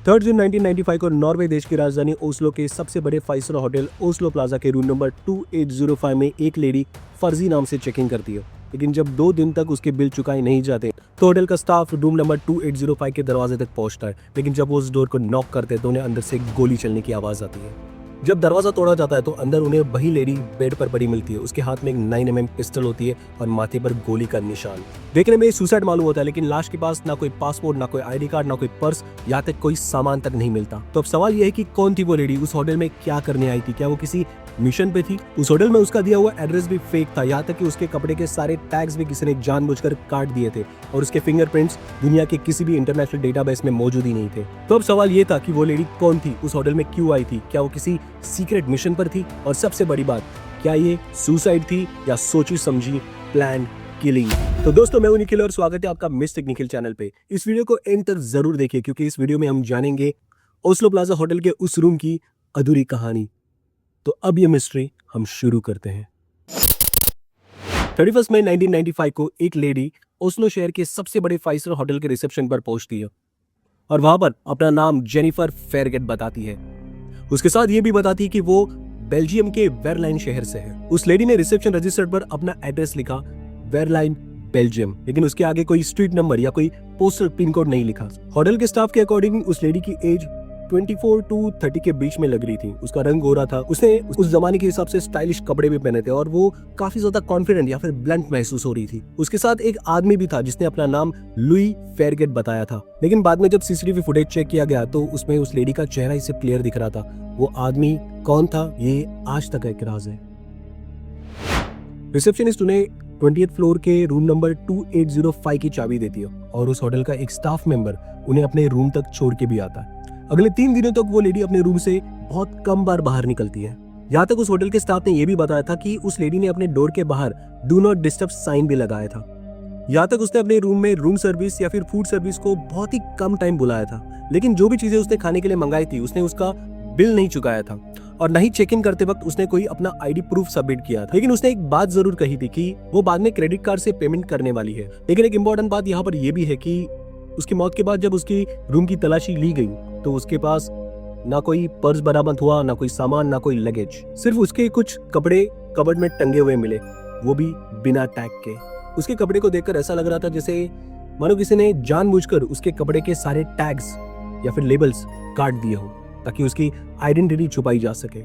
3 जून 1995 को नॉर्वे देश की राजधानी ओस्लो के सबसे बड़े 5 स्टार होटल ओस्लो प्लाजा के रूम नंबर 2805 में एक लेडी फर्जी नाम से चेकिंग करती है। लेकिन जब 2 दिन तक उसके बिल चुकाए नहीं जाते तो होटल का स्टाफ रूम नंबर 2805 के दरवाजे तक पहुंचता है। लेकिन जब वो उस डोर को नॉक करते हैं तो उन्हें अंदर से गोली चलने की आवाज आती है। जब दरवाजा तोड़ा जाता है तो अंदर उन्हें वही लेडी बेड पर पड़ी मिलती है। उसके हाथ में एक 9mm पिस्टल होती है और माथे पर गोली का निशान। देखने में सुसाइड मालूम होता है, लेकिन लाश के पास ना कोई पासपोर्ट, ना कोई आईडी कार्ड, ना कोई पर्स, यहाँ तक कोई सामान तक नहीं मिलता। तो अब सवाल यह है कि कौन थी वो लेडी, उस होटल में क्या करने आई थी, क्या वो किसी मिशन पे थी? उस होटल में उसका दिया हुआ एड्रेस भी फेक था, यहाँ तक कि उसके कपड़े के सारे टैग्स भी किसी ने जानबूझकर काट दिए थे और उसके फिंगरप्रिंट्स दुनिया के किसी भी इंटरनेशनल डेटाबेस में मौजूद ही नहीं थे। तो अब सवाल ये था कि वो लेडी कौन थी, उस होटल में क्यों आई थी, क्या वो किसी सीक्रेट मिशन पर थी, और सबसे बड़ी बात, क्या ये सुसाइड थी या सोची समझी प्लान किलिंग? तो दोस्तों, मैं हूं निखिल और स्वागत है आपका मिस्टिक निखिल चैनल पे। इस वीडियो को एंड तक जरूर देखिए क्योंकि इस वीडियो में हम जानेंगे ओस्लो प्लाजा होटल के उस रूम की अधूरी कहानी। तो अब ये मिस्ट्री हम शुरू करते हैं। 31 मई 1995 को एक लेडी ओस्लो शहर के सबसे बड़े 5 स्टार होटल के रिसेप्शन पर पहुंचती है और वहां पर अपना नाम जेनिफर फेरगेट बताती है। उसके साथ ये भी बताती है कि वो बेल्जियम के वेरलाइन शहर से है। उस लेडी ने रिसेप्शन रजिस्टर पर अपना एड्रेस लिखा, वेरलाइन बेल्जियम, लेकिन उसके आगे कोई स्ट्रीट नंबर या कोई पोस्टल पिन कोड नहीं लिखा। होटल के स्टाफ के अकॉर्डिंग उस लेडी की एज 24 to 30 के बीच में लग रही थी। उसका रंग गोरा था, उसने उस जमाने के हिसाब से स्टाइलिश कपड़े भी पहने थे और वो काफी ज्यादा कॉन्फिडेंट या फिर ब्लंट महसूस हो रही थी। उसके साथ एक आदमी भी था जिसने अपना नाम लुई फेरगेट बताया था, लेकिन बाद में जब सीसीटीवी फुटेज चेक किया गया तो उसमें उस लेडी का चेहरा इससे क्लियर दिख रहा था। वो आदमी कौन था ये आज तक एक राज है। रिसेप्शनिस्ट उन्हें 20th फ्लोर के रूम नंबर 2805 की चाबी देती है और उस होटल का एक स्टाफ मेंबर उन्हें अपने रूम तक छोड़ के भी आता है। अगले 3 दिनों तक वो लेडी अपने रूम से बहुत कम बार बाहर निकलती है। यहाँ तक उस होटल के स्टाफ ने यह भी बताया था कि उस लेडी ने अपने डोर के बाहर डू नॉट डिस्टर्ब साइन भी लगाया था। यहाँ तक उसने अपने रूम में रूम सर्विस या फिर फूड सर्विस को बहुत ही कम टाइम बुलाया था, लेकिन जो भी चीजें उसने खाने के लिए मंगाई थी उसने उसका बिल नहीं चुकाया था और न ही चेक इन करते वक्त उसने कोई अपना आईडी प्रूफ सबमिट किया था। लेकिन उसने एक बात जरूर कही थी कि वो बाद में क्रेडिट कार्ड से पेमेंट करने वाली है। लेकिन एक इंपॉर्टेंट बात यहाँ पर यह भी है कि उसकी मौत के बाद जब उसकी रूम की तलाशी ली गई तो उसके पास ना कोई पर्स बरामद हुआ, ना कोई सामान, ना कोई लगेज। सिर्फ उसके कुछ कपड़े कबर्ड में टंगे हुए मिले, वो भी बिना टैग के। उसके कपड़े को देखकर ऐसा लग रहा था जैसे मानो किसी ने जानबूझकर उसके कपड़े के सारे टैग्स या फिर लेबल्स काट दिए हो ताकि उसकी आइडेंटिटी छुपाई जा सके।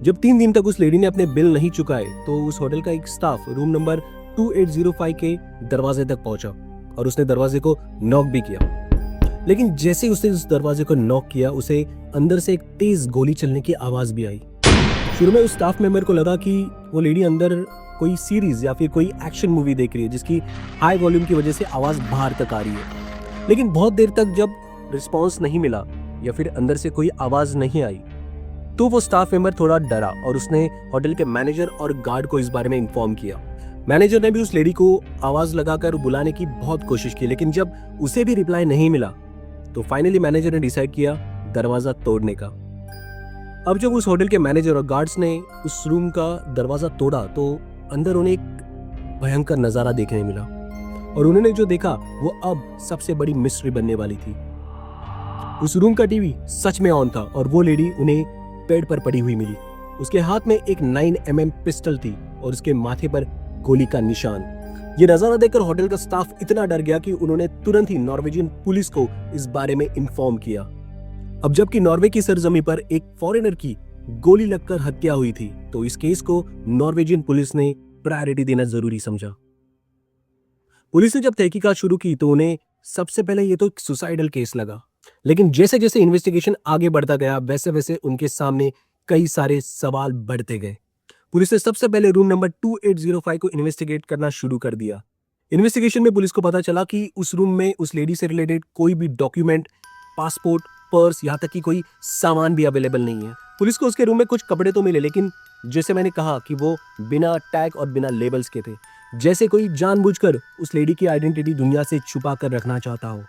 जब 3 दिन तक उस लेडी ने अपने बिल नहीं चुकाए तो उस होटल का एक स्टाफ रूम नंबर 2805 के दरवाजे तक पहुंचा और उसने दरवाजे को नॉक भी किया। लेकिन जैसे उसने उस दरवाजे को नॉक किया उसे अंदर से एक तेज गोली चलने की आवाज भी आई। शुरू में उस स्टाफ मेंबर को लगा कि वो लेडी अंदर कोई सीरीज या फिर कोई एक्शन मूवी देख रही है जिसकी हाई वॉल्यूम की वजह से आवाज बाहर तक आ रही है। लेकिन बहुत देर तक जब रिस्पॉन्स नहीं मिला या फिर अंदर से कोई आवाज नहीं आई तो वो स्टाफ मेंबर थोड़ा डरा और उसने होटल के मैनेजर और गार्ड को इस बारे में इन्फॉर्म किया। मैनेजर ने भी उस लेडी को आवाज लगाकर बुलाने की बहुत कोशिश की, लेकिन जब उसे भी रिप्लाई नहीं मिला तो फाइनली मैनेजर ने डिसाइड किया दरवाजा तोड़ने का। अब जब उस होटल के मैनेजर और गार्ड्स ने उस रूम का दरवाजा तोड़ा तो अंदर उन्हें एक भयंकर नजारा देखने मिला और उन्होंने जो देखा वो अब सबसे बड़ी मिस्ट्री बनने वाली थी। उस रूम का टीवी सच में ऑन था और वो लेडी उन्हें बेड पर पड़ी हुई मिली। उसके हाथ में एक 9mm पिस्टल थी और उसके माथे पर गोली का निशान। ये नजारा देखकर होटल का स्टाफ इतना डर गया कि उन्होंने तुरंत ही नॉर्वेजियन पुलिस को इस बारे में इन्फॉर्म किया। अब जबकि नॉर्वे की सरजमी पर एक फॉरेनर की गोली लगकर हत्या हुई थी तो इस केस को नॉर्वेजियन पुलिस ने प्रायोरिटी देना जरूरी समझा। पुलिस ने जब तहकीकात शुरू की तो उन्हें सबसे पहले ये तो एक सुसाइडल केस लगा, लेकिन जैसे जैसे इन्वेस्टिगेशन आगे बढ़ता गया वैसे वैसे उनके सामने कई सारे सवाल बढ़ते गए। पुलिस ने सबसे पहले रूम नंबर 2805 को इन्वेस्टिगेट करना शुरू कर दिया। इन्वेस्टिगेशन में पुलिस को पता चला कि उस रूम में उस लेडी से रिलेटेड कोई भी डॉक्यूमेंट, पासपोर्ट, पर्स, यहाँ तक कि कोई सामान भी अवेलेबल नहीं है। पुलिस को उसके रूम में कुछ कपड़े तो मिले, लेकिन जैसे मैंने कहा कि वो बिना टैग और बिना लेबल्स के थे, जैसे कोई जानबूझकर उस लेडी की आइडेंटिटी दुनिया से छुपा कर रखना चाहता हो।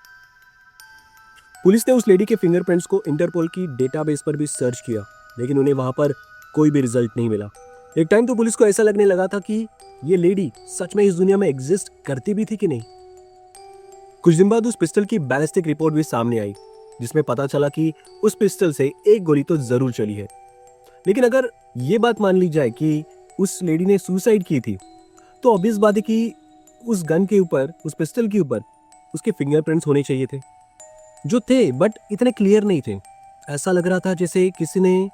पुलिस ने उस लेडी के फिंगरप्रिंट्स को इंटरपोल की डेटाबेस पर भी सर्च किया, लेकिन उन्हें वहां पर कोई भी रिजल्ट नहीं मिला। एक टाइम तो पुलिस को ऐसा लगने लगा था कि ये लेडी सच में इस दुनिया में एग्जिस्ट करती भी थी कि नहीं। कुछ दिन बाद उस पिस्टल की बैलिस्टिक रिपोर्ट भी सामने आई जिसमें पता चला कि उस पिस्टल से एक गोली तो जरूर चली है। लेकिन अगर ये बात मान ली जाए कि उस लेडी ने सुसाइड की थी, तो ऑब्वियस बात है कि उस गन के ऊपर, उस पिस्टल के ऊपर उसके फिंगरप्रिंट्स होने चाहिए थे, जो थे बट इतने क्लियर नहीं थे। ऐसा लग रहा था जैसे किसी ने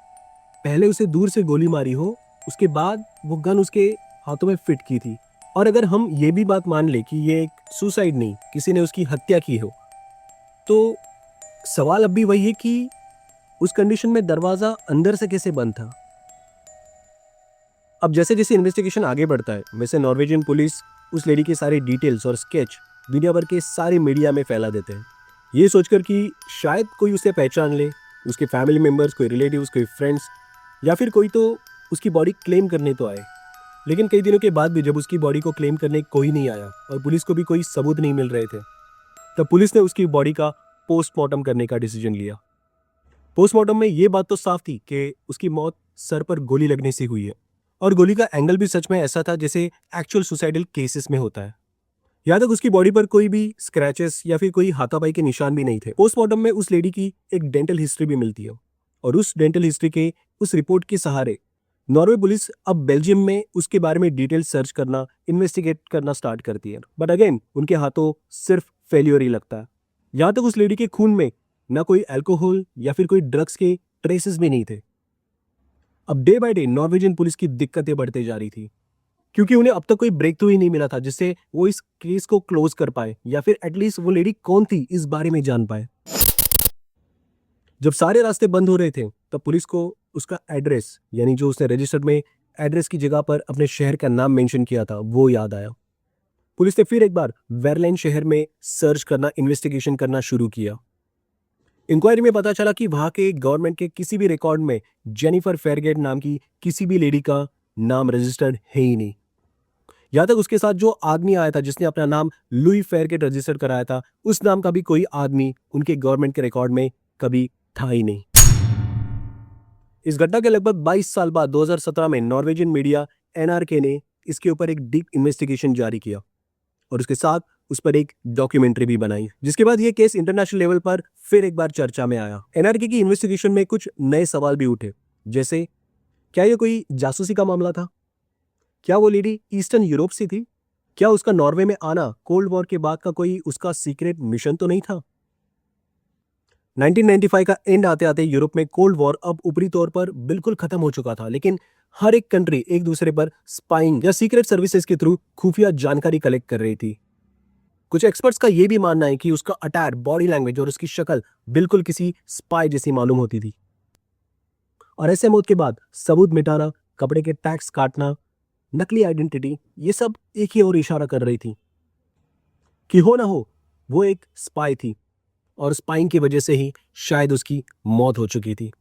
पहले उसे दूर से गोली मारी हो, उसके बाद वो गन उसके हाथों में फिट की थी। और अगर हम ये भी बात मान ले कि ये एक सुसाइड नहीं, किसी ने उसकी हत्या की हो, तो सवाल अब भी वही है कि उस कंडीशन में दरवाजा अंदर से कैसे बंद था। अब जैसे जैसे इन्वेस्टिगेशन आगे बढ़ता है, वैसे नॉर्वेजियन पुलिस उस लेडी के सारे डिटेल्स और स्केच दुनिया भर के सारे मीडिया में फैला देते हैं, ये सोचकर कि शायद कोई उसे पहचान ले, उसके फैमिली मेम्बर्स, कोई रिलेटिव्स, कोई फ्रेंड्स, या फिर कोई तो उसकी बॉडी क्लेम करने तो आए। लेकिन कई दिनों के बाद भी जब उसकी बॉडी को क्लेम करने कोई नहीं आया और पुलिस को भी कोई सबूत नहीं मिल रहे थे, तब पुलिस ने उसकी बॉडी का पोस्टमार्टम करने का डिसीजन लिया। पोस्टमार्टम में ये बात तो साफ थी कि उसकी मौत सर पर गोली लगने से हुई है, और गोली का एंगल भी सच में ऐसा था जैसे एक्चुअल सुसाइडल केसेस में होता है। यहाँ तक उसकी बॉडी पर कोई भी स्क्रैचेस या फिर कोई हाथापाई के निशान भी नहीं थे। पोस्टमार्टम में उस लेडी की एक डेंटल हिस्ट्री भी मिलती है, और उस डेंटल हिस्ट्री के उस रिपोर्ट के सहारे नॉर्वे पुलिस अब बेल्जियम में उसके बारे में डिटेल सर्च करना, इन्वेस्टिगेट करना स्टार्ट करती है। बट अगेन उनके हाथों सिर्फ फेल्योर ही लगता है। यहाँ तक उस लेडी के खून में ना कोई अल्कोहल या फिर कोई ड्रग्स के ट्रेसेस भी नहीं थे। अब day by day Norwegian police की दिक्कतें बढ़ते जा रही थी, क्योंकि उन्हें अब तक कोई ब्रेक थ्रू ही नहीं मिला था जिससे वो इस केस को क्लोज कर पाए, या फिर एटलीस्ट वो लेडी कौन थी इस बारे में जान पाए। जब सारे रास्ते बंद हो रहे थे, तब पुलिस को उसका एड्रेस, यानी जो उसने रजिस्टर्ड में एड्रेस की जगह पर अपने शहर का नाम मेंशन किया था, वो याद आया। पुलिस ने फिर एक बार वेरलाइन शहर में सर्च करना, इन्वेस्टिगेशन करना शुरू किया। इंक्वायरी में पता चला कि वहां के गवर्नमेंट के किसी भी रिकॉर्ड में जेनिफर फेरगेट नाम की किसी भी लेडी का नाम रजिस्टर्ड है ही नहीं। यहां तक उसके साथ जो आदमी आया था जिसने अपना नाम लुई फेरगेट रजिस्टर कराया था, उस नाम का भी कोई आदमी उनके गवर्नमेंट के रिकॉर्ड में कभी था ही नहीं। इस घटना के लगभग 22 साल बाद 2017 में नॉर्वेजियन मीडिया NRK ने इसके ऊपर एक डीप इन्वेस्टिगेशन जारी किया, और उसके साथ उस पर एक डॉक्यूमेंट्री भी बनाई, जिसके बाद यह केस इंटरनेशनल लेवल पर फिर एक बार चर्चा में आया। NRK की इन्वेस्टिगेशन में कुछ नए सवाल भी उठे, जैसे क्या यह कोई जासूसी का मामला था? क्या वो लेडी ईस्टर्न यूरोप से थी? क्या उसका नॉर्वे में आना कोल्ड वॉर के बाद का कोई उसका सीक्रेट मिशन तो नहीं था? 1995 का एंड आते आते यूरोप में कोल्ड वॉर अब ऊपरी तौर पर बिल्कुल खत्म हो चुका था, लेकिन हर एक कंट्री एक दूसरे पर स्पाइंग या सीक्रेट सर्विसेज के थ्रू खुफिया जानकारी कलेक्ट कर रही थी। कुछ एक्सपर्ट्स का यह भी मानना है कि उसका अटायर, बॉडी लैंग्वेज और उसकी शक्ल बिल्कुल किसी स्पाई जैसी मालूम होती थी। और ऐसे मौत के बाद सबूत मिटाना, कपड़े के टैग्स काटना, नकली आइडेंटिटी, ये सब एक ही और इशारा कर रही थी कि हो ना हो वो एक स्पाई थी, और स्पाइंग की वजह से ही शायद उसकी मौत हो चुकी थी।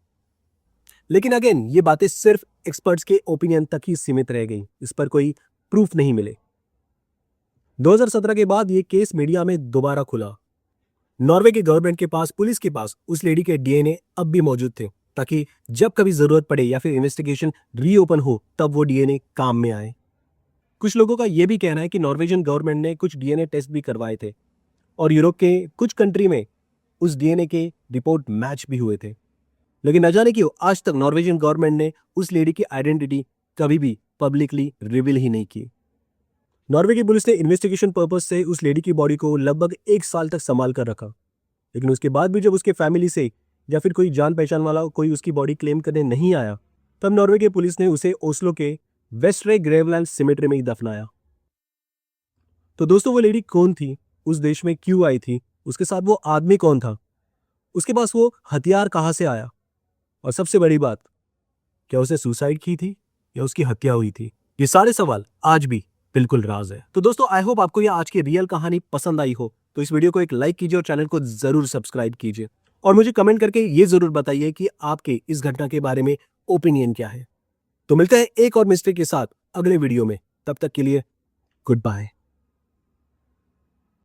लेकिन अगेन ये बातें सिर्फ एक्सपर्ट्स के ओपिनियन तक ही सीमित रह गई, इस पर कोई प्रूफ नहीं मिले। 2017 के बाद ये केस मीडिया में दोबारा खुला। नॉर्वे के गवर्नमेंट के पास, पुलिस के पास उस लेडी के DNA अब भी मौजूद थे, ताकि जब कभी जरूरत पड़े या फिर इन्वेस्टिगेशन रीओपन हो तब वो DNA काम में आए। कुछ लोगों का यह भी कहना है कि नॉर्वेजियन गवर्नमेंट ने कुछ DNA टेस्ट भी करवाए थे, और यूरोप के कुछ कंट्री में उस DNA के रिपोर्ट मैच भी हुए थे। लेकिन न जाने क्यों आज तक नॉर्वेजियन गवर्नमेंट ने उस लेडी की आइडेंटिटी कभी भी पब्लिकली रिवील ही नहीं की। नॉर्वे की पुलिस ने इन्वेस्टिगेशन पर्पस से उस लेडी की बॉडी को लगभग 1 साल तक संभाल कर रखा, लेकिन उसके बाद भी जब उसके फैमिली से या फिर कोई जान पहचान वाला कोई उसकी बॉडी क्लेम करने नहीं आया, तब नॉर्वे की पुलिस ने उसे ओस्लो के वेस्ट्रे ग्रेवलैंड सिमेट्री में ही दफनाया। तो दोस्तों, वो लेडी कौन थी? उस देश में क्यों आई थी? उसके साथ वो आदमी कौन था? उसके पास वो हथियार कहां से आया? और सबसे बड़ी बात, क्या उसने सुसाइड की थी या उसकी हत्या हुई थी? ये सारे सवाल आज भी बिल्कुल राज है। तो दोस्तों, आई होप आपको ये आज की रियल कहानी पसंद आई हो। तो इस वीडियो को एक लाइक कीजिए और चैनल को जरूर सब्सक्राइब कीजिए, और मुझे कमेंट करके ये जरूर बताइए कि आपके इस घटना के बारे में ओपिनियन क्या है। तो मिलते हैं एक और मिस्ट्री के साथ अगले वीडियो में। तब तक के लिए गुड बाय।